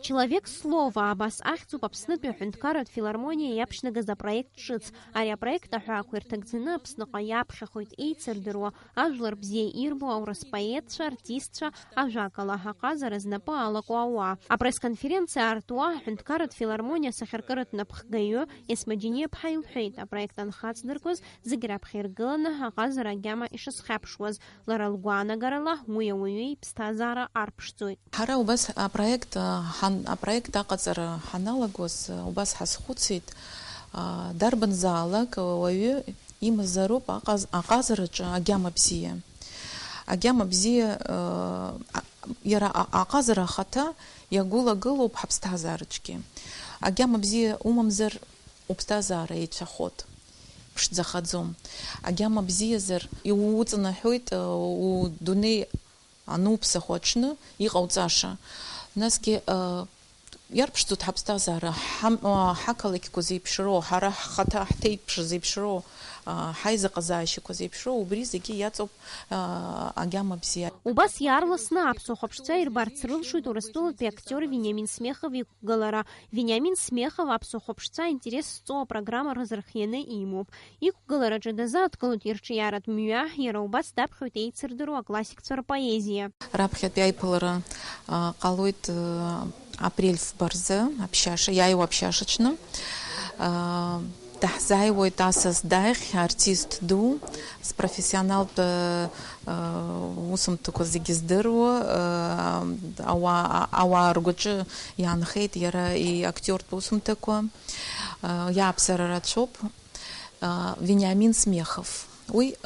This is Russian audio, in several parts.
Человек слова абас ахьцуп Аԥснытәи аҳәынҭқарратә филармониа иаԥшьнагаз апроект ҿыц. Ари апроект аҳәаақәа ирҭагӡаны Аԥсныҟа иаԥхьахоит еицырдыруа ажәлар бзиа ирбо аурыс поетцәа, артистцәа, ажәакала аҟазара знапы алаку ауаа. Апресс-конференциа аартуа аҳәынҭқарратә филармониа асахьаркыратә напхгаҩы Есмаџьиниаԥҳа илҳәеит, апроект анхацдыркыз зегьы раԥхьа иргыланы аҟазара агьама ишазхьаԥшуаз. Лара лгәаанагарала уи ауаҩы иԥсҭазаара арԥшӡоит. Ҳара убас апроект аҟаҵара ҳаналагоз убас ҳазхәыцит дарбанзаалак ауаҩы имазароуп аҟазараҿы агьама бзиа. Агьама бзиа иара аҟазара ахаҭа иагәылагылоуп ҳаԥсҭазаараҿгьы. Агьама бзиа умамзар уԥсҭазаара еицәахоит, ԥшӡахаӡом. Агьама бзиазар иуҵанаҳәоит удунеи ануԥсаху аҽны иҟауҵаша. Насгьы иарԥшӡоит ҳаԥсҭазаара, ҳақалақьқәа зеиԥшроу, ҳара ҳхаҭа ҳҭеиҭԥш зеиԥшроу, ҳаизыҟазаашьақәа зеиԥшроу, убри зегьы иаҵоуп агьама бзиа. Убас иаарласны аԥсуа хәаԥшцәа ирбарц рылшоит Урыстәылатәи актиор Вениамин Смехов иқәгылара. Вениамин Смехов аԥсуа хәаԥшцәа интерес зҵоу апрограмма рызырхианы имоуп. Иқәгылараҿы дазааҭгылоит ирҿиаратә мҩа, иара убас даԥхьоит еицырдыруа аклассикцәа рпоезиа. Раԥхьатәи аиԥылара ҟалоит апрель фбарзы, иааиуа аԥшьашаҿны. Даҳзааиуеит асас даӷь, артист ду, профессионалтә усумҭақәа зегьы здыруа, ауаа ргәаҿы иаанхеит иара иактиортә усумҭақәа, иааԥсара рацәоуп. Вениамин Смехов. Уи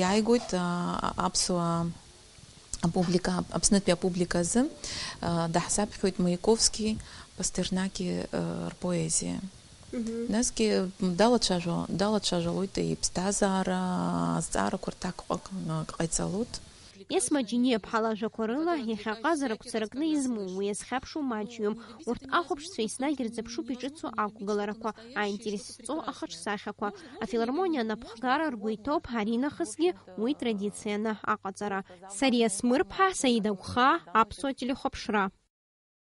иааигоит аԥсуа Аԥснытәи апублика азы даҳзаԥхьоит Маяковски, Пастернаки рпоезиа. Насгьы далацәажәалоит иԥсҭазаара, азҵаарақәа рҭакқәак ҟаиҵалоит. Есмаџьиниаԥҳа лажәақәа рыла иахьа аҟазарақәа ракны измоу уи иазхьаԥшуа маҷҩым. Урҭ ахәаԥшцәа еснагь ирзыԥшуп иҿыцу ақәгыларақәа, аинтерес зҵоу ахаҿсахьақәа. Афилармониа анапхгара ргәы иҭоуп аринахысгьы уи традицианы аҟаҵара. Сариа Смырԥҳа, Саида Гәха, Аԥсуа телехәаԥшра.